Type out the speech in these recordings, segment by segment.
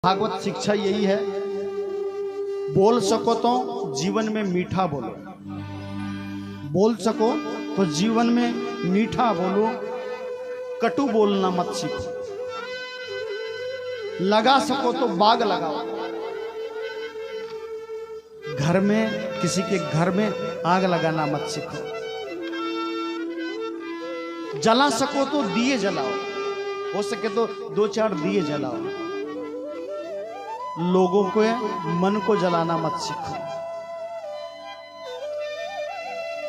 भागवत शिक्षा यही है, बोल सको तो जीवन में मीठा बोलो, बोल सको तो जीवन में मीठा बोलो, कटु बोलना मत सीखो। लगा सको तो बाग लगाओ। घर में किसी के घर में आग लगाना मत सीखो। जला सको तो दिए जलाओ, हो सके तो 2-4 दिए जलाओ। लोगों के मन को जलाना मत सीखो।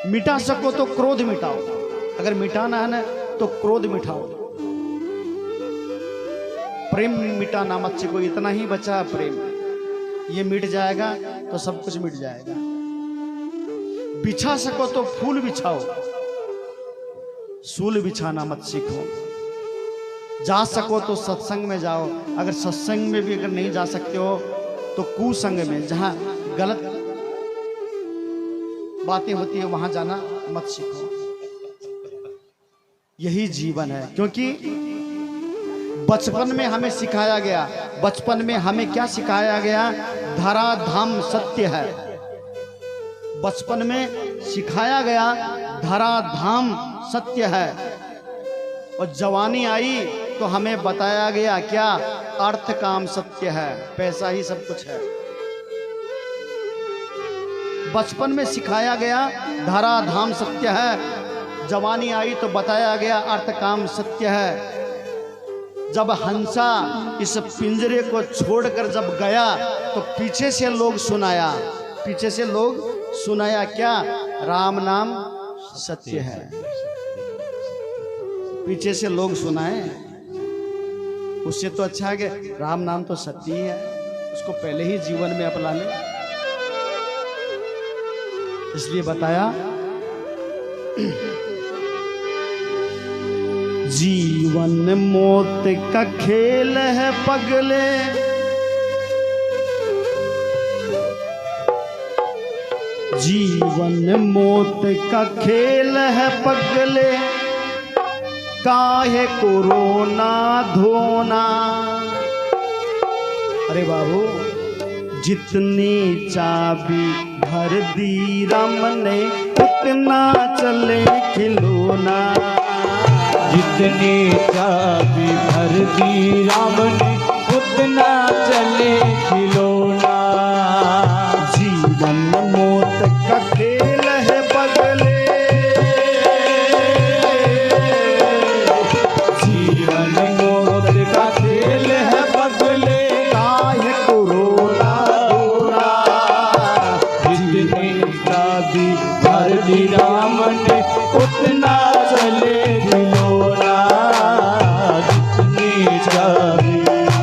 मिटा सको तो क्रोध मिटाओ, अगर मिटाना है ना तो क्रोध मिटाओ। प्रेम मिटाना मत सीखो, इतना ही बचा है प्रेम, ये मिट जाएगा तो सब कुछ मिट जाएगा। बिछा सको तो फूल बिछाओ, सूल बिछाना मत सीखो। जा सको तो सत्संग में जाओ, अगर सत्संग में भी अगर नहीं जा सकते हो तो कुसंग में, जहां गलत बातें होती है वहां जाना मत सीखो। यही जीवन है, क्योंकि बचपन में हमें सिखाया गया, बचपन में हमें क्या सिखाया गया? धरा धाम सत्य है। बचपन में सिखाया गया धरा धाम सत्य है, और जवानी आई तो हमें बताया गया क्या? अर्थ काम सत्य है, पैसा ही सब कुछ है। बचपन में सिखाया गया धरा धाम सत्य है, जवानी आई तो बताया गया अर्थ काम सत्य है। जब हंसा इस पिंजरे को छोड़कर जब गया तो पीछे से लोग सुनाया, पीछे से लोग सुनाया क्या? राम नाम सत्य है। पीछे से लोग सुनाए, उससे तो अच्छा है कि राम नाम तो सत्य ही है, उसको पहले ही जीवन में अपना ले। इसलिए बताया जीवन मौत का खेल है पगले, जीवन मौत का खेल है पगले, काहे कोरोना धोना। अरे बाबू, जितनी चाबी भर दी राम ने उतना चले खिलौना, जितनी चाबी भर दी राम ने उतना चले खिलौना। जीवन मौत का खेल है बदले, जीवन मौत का खेल है बदले, काहे कोरोना धोना। जितनी चाबी भर दी राम ने उतना चले खिलौना, जितनी चाबी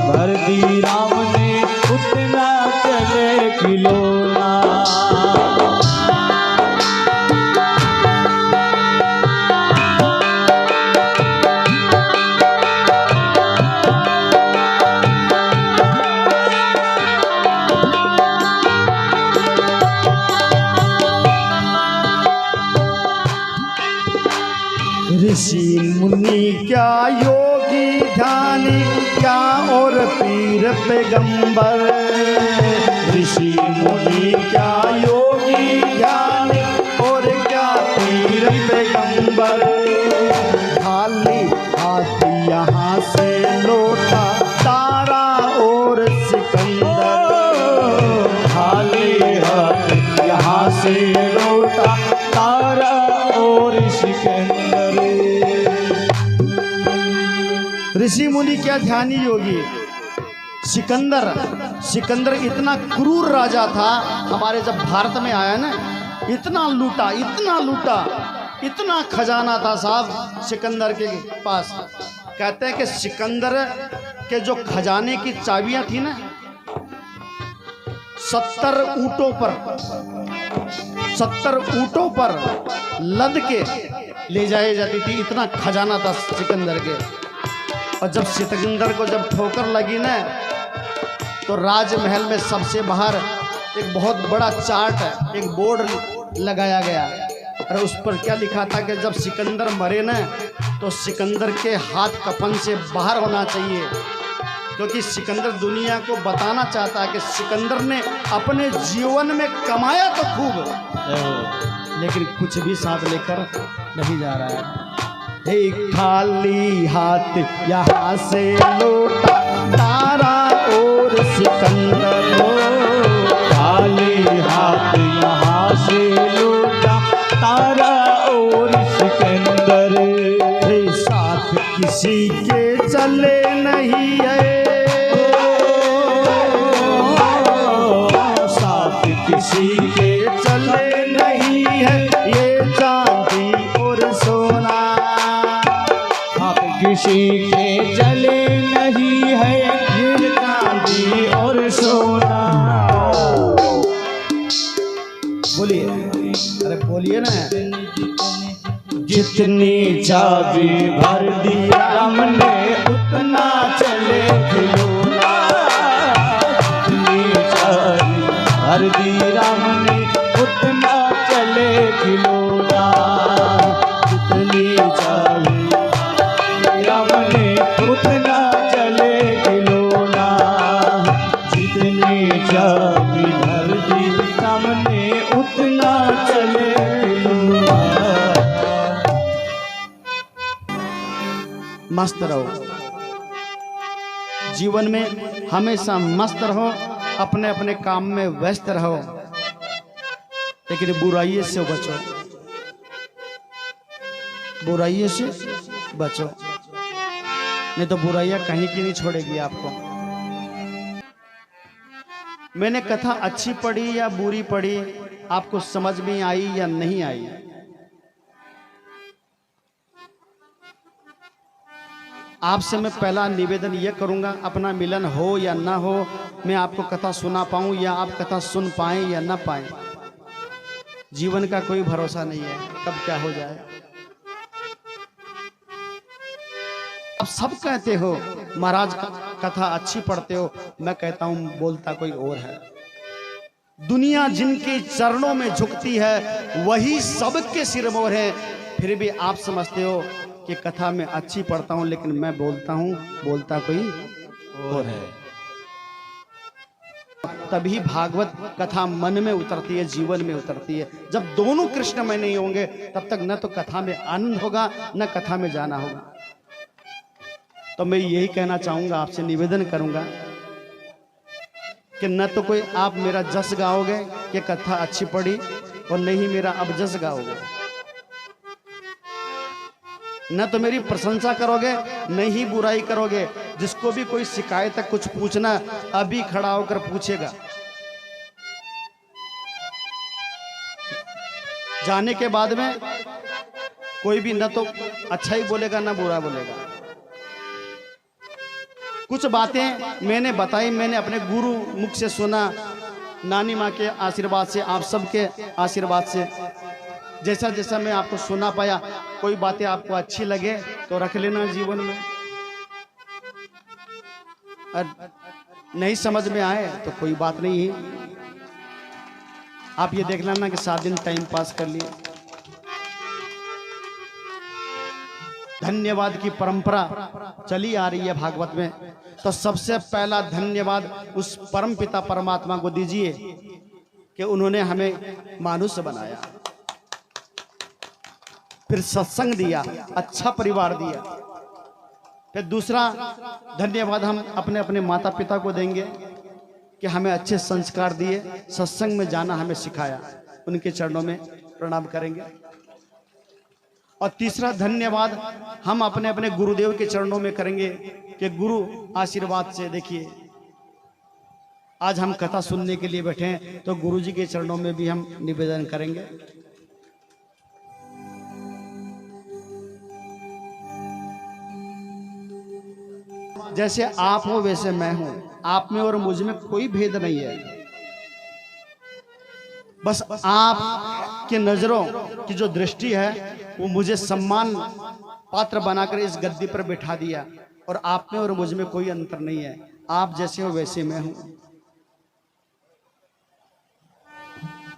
भर दी राम ने उतना चले खिलौना। ऋषि मुनि क्या योगी ध्यानी क्या और पीर पैगंबर, ऋषि मुनि क्या योगी ध्यानी और क्या पीर पैगंबर। खाली हाथ यहाँ से लोटा तारा और सिकंदर, खाली हाथ यहाँ से लौटा तारा और सिकंदर। ऋषि मुनि क्या ध्यानी योगी। सिकंदर, सिकंदर इतना क्रूर राजा था, हमारे जब भारत में आया ना, इतना लूटा, इतना लूटा, इतना खजाना था साहब सिकंदर के पास। कहते हैं कि सिकंदर के जो खजाने की चाबियां थी ना, 70 ऊंटों पर लद के ले जाई जाती थी, इतना खजाना था सिकंदर के। और जब सिकंदर को जब ठोकर लगी ना, तो राजमहल में सबसे बाहर एक बहुत बड़ा चार्ट, एक बोर्ड लगाया गया, और उस पर क्या लिखा था कि जब सिकंदर मरे ना तो सिकंदर के हाथ कफन से बाहर होना चाहिए, क्योंकि सिकंदर दुनिया को बताना चाहता है कि सिकंदर ने अपने जीवन में कमाया तो खूब, लेकिन कुछ भी साथ लेकर नहीं जा रहा है। एक खाली हाथ यहाँ से लौटा तारा और सिकंदर, खाली हाथ यहाँ से लौटा तारा और सिकंदर, साथ किसी के चले नहीं है, साथ किसी के चले नहीं है ये चांदी और सोना, किसी के चले नहीं है ये चांदी और सोना। बोलिए, अरे बोलिए ना। जितनी चाबी भर दी राम ने उतना चले खिलौना, जितनी चाबी भर दी राम ने उतना चले खिलौना, जितनी चाबी राम ने उतना चले खिलौना, जितनी चाबी भर दी राम ने उतना चले खिलौना। मस्त रहो, जीवन में हमेशा मस्त रहो, अपने अपने काम में व्यस्त रहो, लेकिन बुराई से बचो, बुराई से बचो, नहीं तो बुराइयां कहीं की नहीं छोड़ेगी आपको। मैंने कथा अच्छी पढ़ी या बुरी पढ़ी, आपको समझ में आई या नहीं आई, आपसे मैं पहला निवेदन यह करूंगा, अपना मिलन हो या ना हो, मैं आपको कथा सुना पाऊं या आप कथा सुन पाएं या ना पाएं, जीवन का कोई भरोसा नहीं है, कब क्या हो जाए। अब सब कहते हो महाराज कथा अच्छी पढ़ते हो, मैं कहता हूं बोलता कोई और है। दुनिया जिनके चरणों में झुकती है वही सबके सिरमौर है, फिर भी आप समझते हो कि कथा में अच्छी पढ़ता हूं, लेकिन मैं बोलता हूं बोलता कोई और है। तभी भागवत कथा मन में उतरती है, जीवन में उतरती है। जब दोनों कृष्ण में नहीं होंगे तब तक न तो कथा में आनंद होगा न कथा में जाना होगा। तो मैं यही कहना चाहूंगा, आपसे निवेदन करूंगा कि न तो कोई आप मेरा जस गाओगे कि कथा अच्छी पढ़ी, और नहीं मेरा अब जस गाओगे, न तो मेरी प्रशंसा करोगे नहीं ही बुराई करोगे। जिसको भी कोई शिकायत है कुछ पूछना, अभी खड़ा होकर पूछेगा। जाने के बाद में कोई भी न तो अच्छा ही बोलेगा न बुरा बोलेगा। कुछ बातें मैंने बताई, मैंने अपने गुरु मुख से सुना, नानी माँ के आशीर्वाद से, आप सबके आशीर्वाद से, जैसा जैसा मैं आपको सुना पाया। कोई बातें आपको अच्छी लगे तो रख लेना जीवन में, और नहीं समझ में आए तो कोई बात नहीं है। आप ये देख लेना कि 7 दिन टाइम पास कर लिए। धन्यवाद की परंपरा चली आ रही है भागवत में, तो सबसे पहला धन्यवाद उस परम पिता परमात्मा को दीजिए कि उन्होंने हमें मानुष्य बनाया, फिर सत्संग दिया, अच्छा परिवार दिया। फिर दूसरा धन्यवाद हम अपने अपने माता पिता को देंगे कि हमें अच्छे संस्कार दिए, सत्संग में जाना हमें सिखाया, उनके चरणों में प्रणाम करेंगे। और तीसरा धन्यवाद हम अपने अपने गुरुदेव के चरणों में करेंगे कि गुरु आशीर्वाद से, देखिए आज हम कथा सुनने के लिए बैठे हैं तो गुरु जी के चरणों में भी हम निवेदन करेंगे। जैसे आप हो वैसे मैं हूं, आप में और मुझ में कोई भेद नहीं है। बस आप की नजरों की जो दृष्टि है वो मुझे सम्मान पात्र बनाकर इस गद्दी पर बैठा दिया, और आप में और मुझ में कोई अंतर नहीं है। आप जैसे हो वैसे मैं हूं।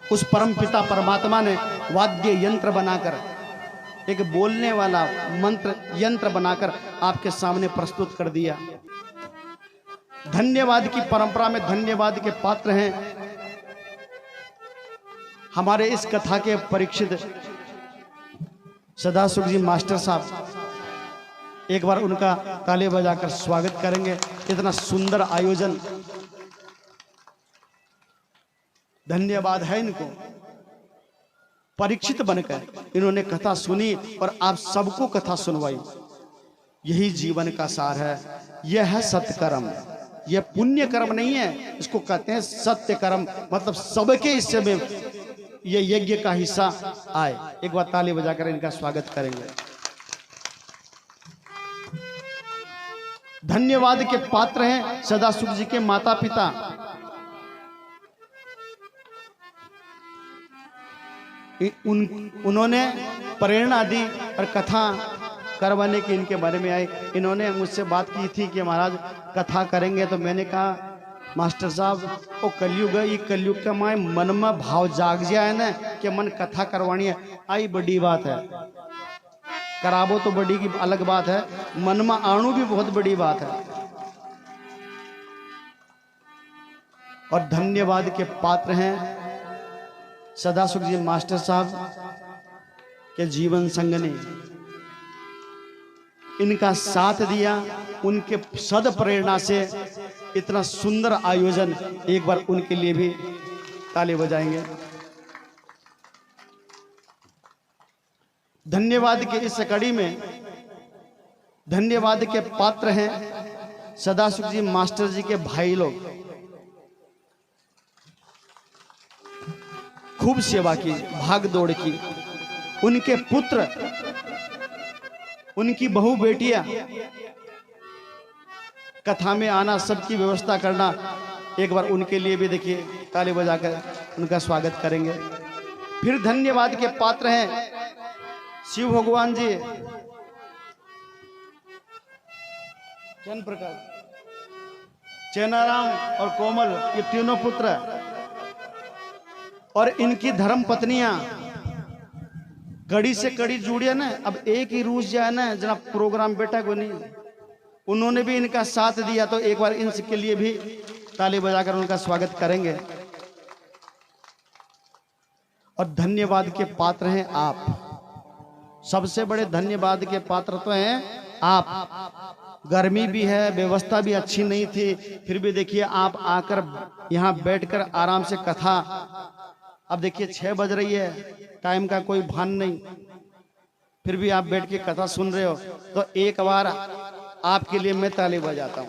उस परम पिता परमात्मा ने वाद्य यंत्र बनाकर, एक बोलने वाला मंत्र यंत्र बनाकर आपके सामने प्रस्तुत कर दिया। धन्यवाद की परंपरा में धन्यवाद के पात्र हैं हमारे इस कथा के परीक्षित सदासुख जी मास्टर साहब। एक बार उनका ताली बजाकर स्वागत करेंगे। इतना सुंदर आयोजन, धन्यवाद है इनको। परीक्षित बनकर इन्होंने कथा सुनी और आप सबको कथा सुनवाई। यही जीवन का सार है। यह है सत्कर्म। यह पुण्य कर्म नहीं है, इसको कहते हैं सत्य कर्म। मतलब सबके हिस्से में ये यज्ञ का हिस्सा आए। एक बार ताली बजाकर इनका स्वागत करेंगे। धन्यवाद के पात्र हैं सदासुख जी के माता पिता। उन्होंने प्रेरणा दी और कथा करवाने की इनके बारे में आए। इन्होंने मुझसे बात की थी कि महाराज कथा करेंगे, तो मैंने कहा मास्टर साहब वो कलयुग है, ये कलयुग का माए मन में भाव जाग जाए ना कि मन कथा करवानी है, आई बड़ी बात है। कराबो तो बड़ी की अलग बात है, मन में आणु भी बहुत बड़ी बात है। और धन्यवाद के पात्र हैं सदासुख जी मास्टर साहब के जीवन संग ने इनका साथ दिया। उनके सद प्रेरणा से इतना सुंदर आयोजन, एक बार उनके लिए भी ताली बजाएंगे। धन्यवाद के इस कड़ी में धन्यवाद के पात्र हैं सदासुख जी मास्टर जी के भाई लोग। खूब सेवा की, भाग दौड़ की। उनके पुत्र, उनकी बहू बेटियां कथा में आना, सबकी व्यवस्था करना। एक बार उनके लिए भी देखिए ताली बजाकर उनका स्वागत करेंगे। फिर धन्यवाद के पात्र हैं शिव भगवान जी, चंद प्रकाश, चेनाराम और कोमल, ये तीनों पुत्र और इनकी धर्म पत्नियां कड़ी से कड़ी जुड़िया ना। अब एक ही रूस जाए ना जना प्रोग्राम बेटा को नहीं। उन्होंने भी इनका साथ दिया, तो एक बार इनके लिए भी ताली बजाकर उनका स्वागत करेंगे। और धन्यवाद के पात्र हैं आप। सबसे बड़े धन्यवाद के पात्र तो हैं आप। गर्मी भी है, व्यवस्था भी अच्छी नहीं थी, फिर भी देखिए आप आकर यहाँ बैठकर आराम से कथा। अब देखिए 6 बज रही है, टाइम का कोई भान नहीं, फिर भी आप बैठ के कथा सुन रहे हो। तो एक बार आपके लिए मैं ताली बजाता हूं।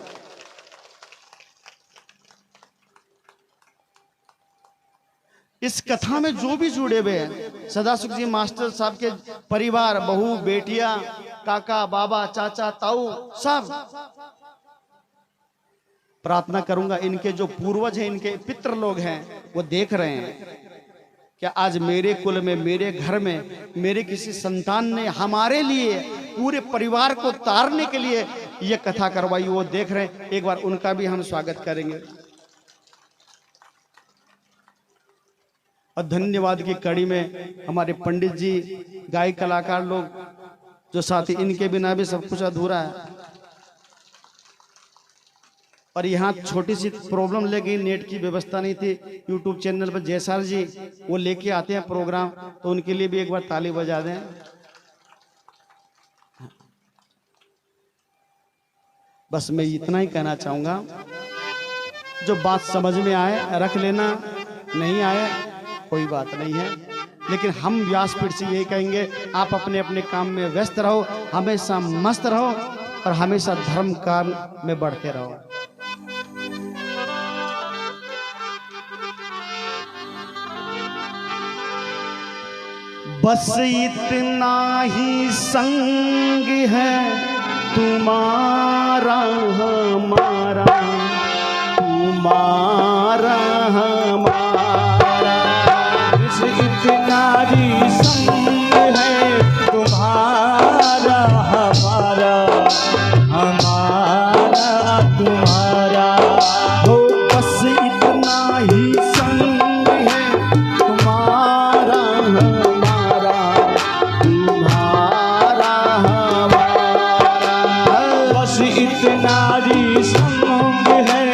इस कथा में जो भी जुड़े हुए हैं सदासुख जी मास्टर साहब के परिवार, बहू, बेटियां, काका, बाबा, चाचा, ताऊ, सब, प्रार्थना करूंगा इनके जो पूर्वज हैं, इनके पितृ लोग हैं, वो देख रहे हैं कि आज मेरे कुल में, मेरे घर में, मेरे किसी संतान ने हमारे लिए, पूरे परिवार को तारने के लिए ये कथा करवाई। वो देख रहे हैं। एक बार उनका भी हम स्वागत करेंगे। और धन्यवाद की कड़ी में हमारे पंडित जी, गायक कलाकार लोग जो साथी, इनके बिना भी सब कुछ अधूरा है। और यहाँ छोटी सी प्रॉब्लम ले गई, नेट की व्यवस्था नहीं थी। यूट्यूब चैनल पर जयसार जी वो लेके आते हैं प्रोग्राम, तो उनके लिए भी एक बार ताली बजा दें। बस मैं इतना ही कहना चाहूंगा, जो बात समझ में आए रख लेना, नहीं आए कोई बात नहीं है। लेकिन हम व्यासपीठ से यही कहेंगे, आप अपने अपने काम में व्यस्त रहो, हमेशा मस्त रहो और हमेशा धर्म काम में बढ़ते रहो। बस इतना ही संग है तुम्हारा हमारा, तुम्हारा हमारा। बस इतना ही संग है तुम्हारा हमारा, हमारा तुम्हारा। हो बस इतना ही संग है तुम्हारा हमारा, तुम्हारा हमारा। बस इतना ही संग है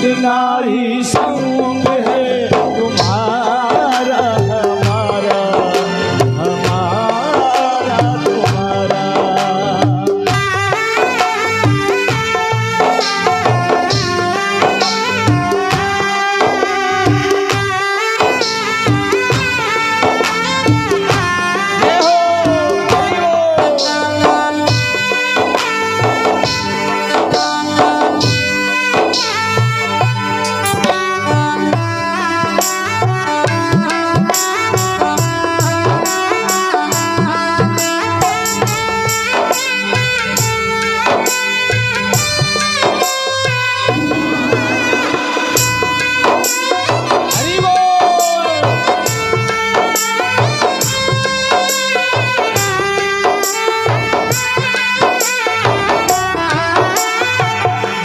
इतना ही संग है तुम्हारा हमारा, हमारा तुम्हारा।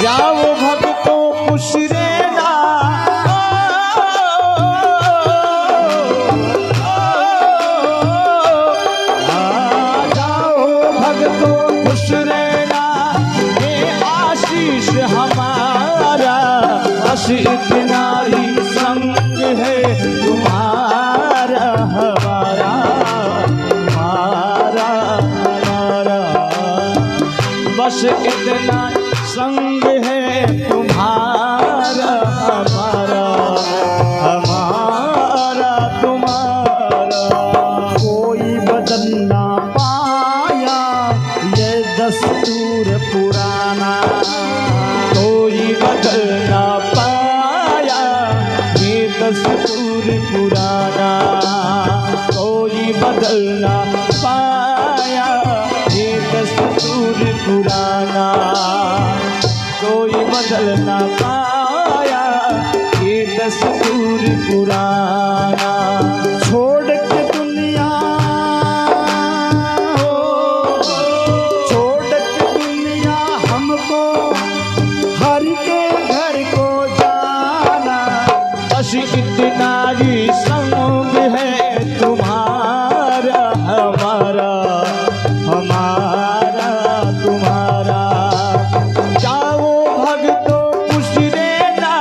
जाओ भक्तों खुश रहना, जाओ भक्तों खुश रहना, ये आशीष हमारा, बस इतना ही संग है तुम्हारा हमारा, हमारा हमारा, बस इतना संग है तुम्हारा हमारा, हमारा तुम्हारा। कोई बदल ना पाया ये दस्तूर पुराना, कोई बदल ना पाया ये दस्तूर पुराना, कोई बदल ना पाया ये दस्तूर पुराना, कोई बदल ना पाया ये दस्तूर पुराना। छोड़ के दुनिया छोड़ के दुनिया हमको हरि के घर को जाना, बस इतना ही संग है तुम्हारा हमारा, हमारा तुम्हारा। जाओ भक्तों खुश रहना,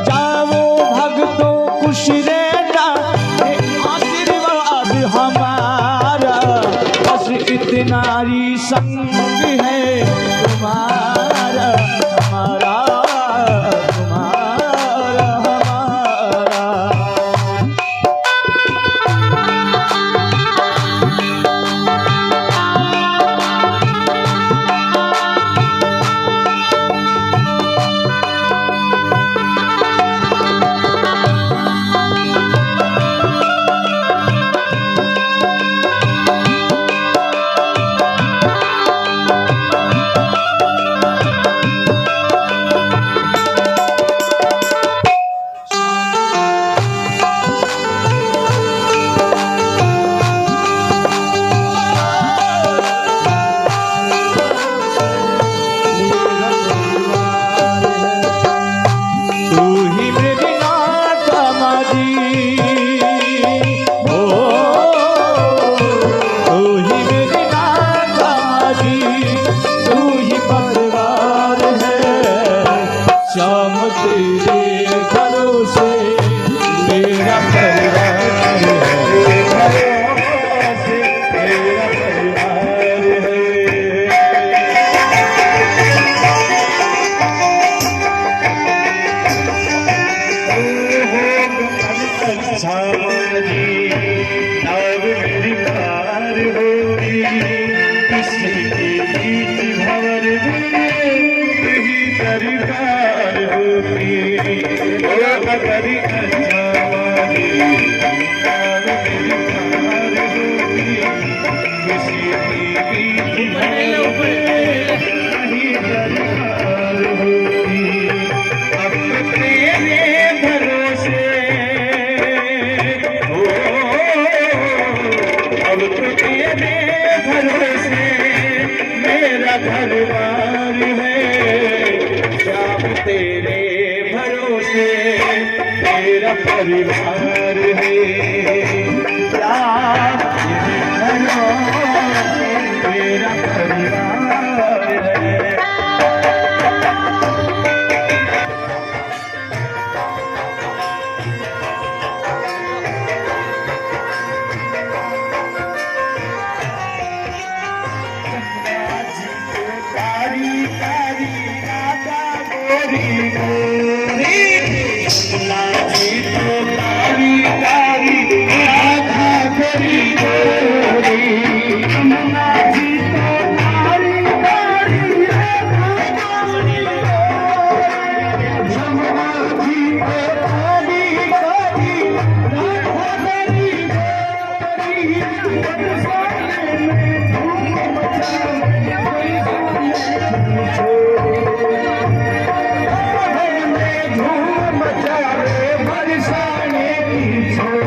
जाओ भक्तों खुश रहना, ये आशीर्वाद हमारा, बस इतना ही संग है तुम्हारा हमारा, तुम्हारा हमारा। घरवार है श्याम तेरे भरोसे तेरा परिवार है क्या ये भरोसे मेरा परिवार है। कारी कारी राधा गोरी गोरी, यमुना जी तो कारी कारी राधा गोरी गोरी, यमुना जी तो कारी कारी राधा गोरी गोरी, यमुना जी तो कारी कारी राधा गोरी गोरी, बरसाने में धूम मचाए धूम मचाए बरसाने की छोड़,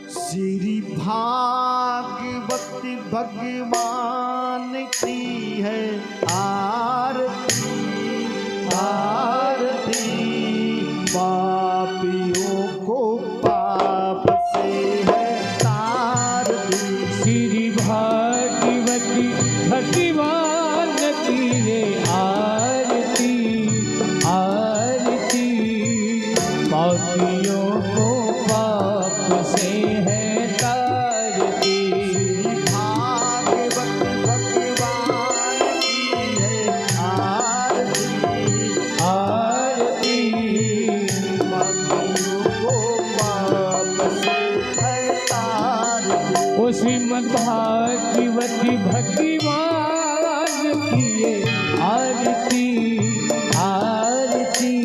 श्री भागवती भगवान की है आरती, आरती पापियों को पाप से है तारती। श्री भागवती भगवान की है आरती, आरती पापियों को पाप से है तारती। भागवत भगवान की है आरती, आरती पापियों को पाप से है तारती। ओ श्रीमद् भागवती भगवान की ये आरती, आरती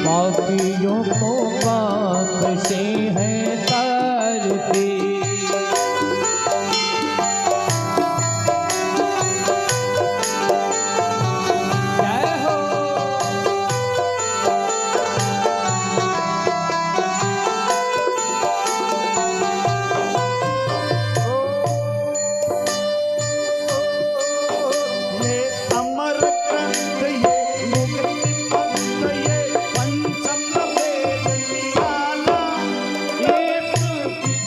पापियों को पाप से है तारती। जय हो। ये अमर ग्रंथ ये मुक्ति मंत्र ये पंचम वेद निराला, एक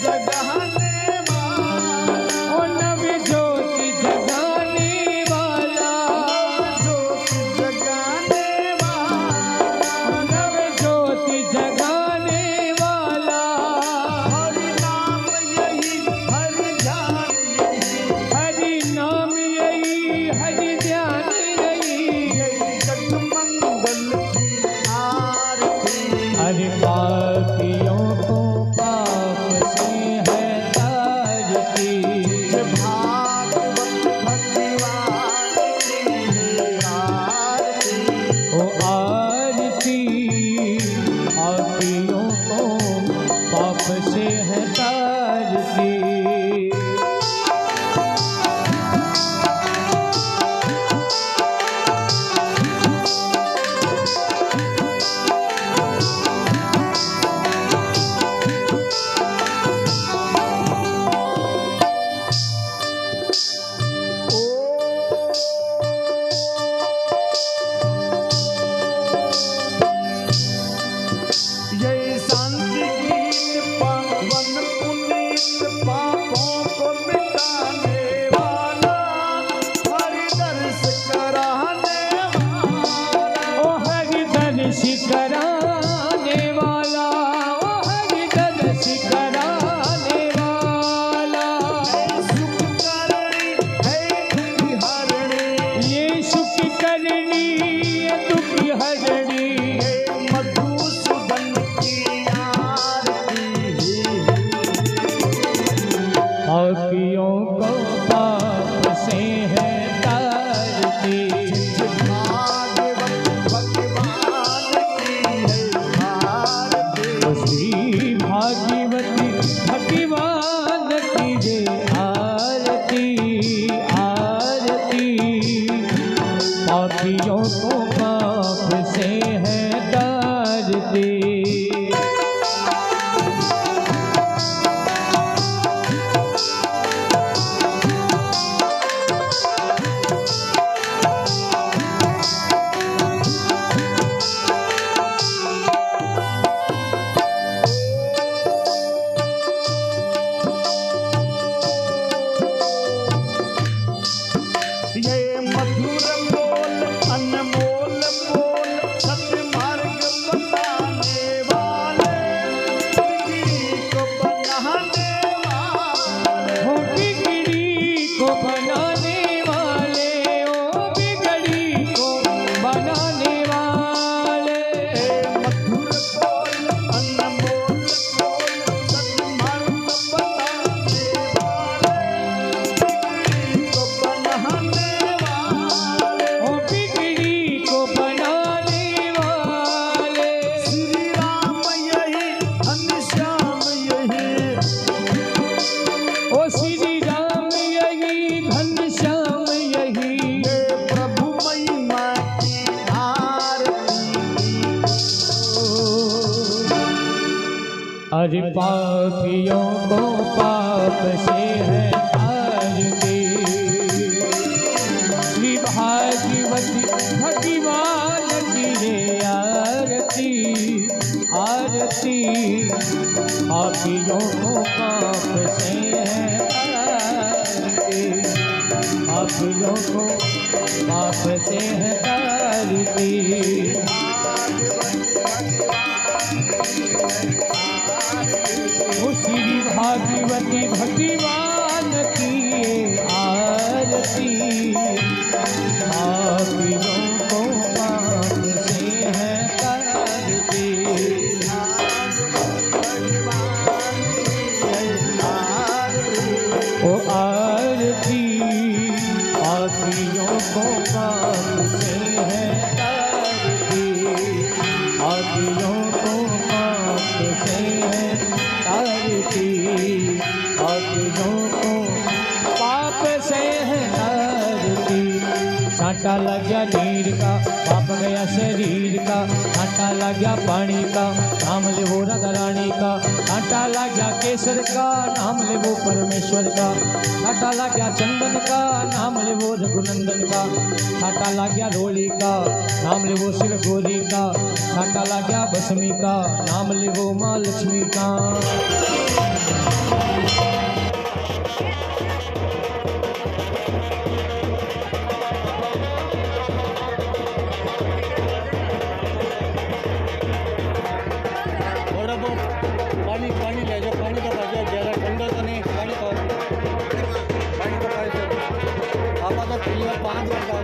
जगाने वाला, ओ नव ज्योति जगाने वाला, ज्योति जगाने वाला, नव ज्योति जगाने वाला, हरि नाम यही हरि ध्यान यही, हरि नाम यही हरि ध्यान यही, यही जगमंगल की आरती। हरि पापियों को पाप से है तारती। भागवत भगवान की है आरती, ओ आरती पापियों को पाप से है तारती। ये शांति गीत पावन पुनीत पापों को मिटाने वाला, हरि दर्श कराने वाला, ओ हरि दर्श कराने वाला, ओ हरि दर्श कराने वाला, सुख करणी है दुख हरणी, ये सुख करनी ये दुख हरणी, हे मधुसूदन की आरती। पापियों को पाप से है तारती। भागवत भगवान पापियों को पाप से है तारती। ये मधुर बोल अनमोल बोल सत्मार्ग बताने वाले, बिगड़ी को बनाने वाले, हो बिगड़ी को बनाने वाले, ओ बिगड़ी को बनाने वाले। मधुर बोल अनमोल बोल सत्मार्ग बताने वाले, बिगड़ी को बनाने वाले, ओ बिगड़ी को बनाने वाले। श्री राम यही घनश्याम यही, ओ श्री राम यही घनश्याम यही, ये प्रभु महिमा की आरती। अरे पापियों को पाप से है तारती। श्री भागवती भगवान की रे आरती आरती। पापियों को पाप से है तारती, पापियों को पाप से है तारती। ओ श्री भागवती भगवान की आरती। पापियों को पाप से है तारती। ओ आरती पापियों को पाप से है तारती। पापियों को पाप से है तारती। पापियों को पाप से है तारती। छांटा लग गया नीर का, पाप गया शरीर का। छांटा लग गया पानी का, नाम ले वो राधा रानी का। छांटा लग गया केसर का, नाम ले वो परमेश्वर का। छांटा लग गया चंदन का, नाम ले वो रघुनंदन का। छांटा लग गया रोली का, नाम ले वो शिव गौरी का। छांटा लग गया भस्मी का, नाम ले वो माँ लक्ष्मी का। थोड़ा बहुत पानी पानी ले जाओ, पानी तो ले जाओ, ज़्यादा ठंडा तो नहीं, पानी तो पानी तो पानी से आप तो पीला 5 घंटा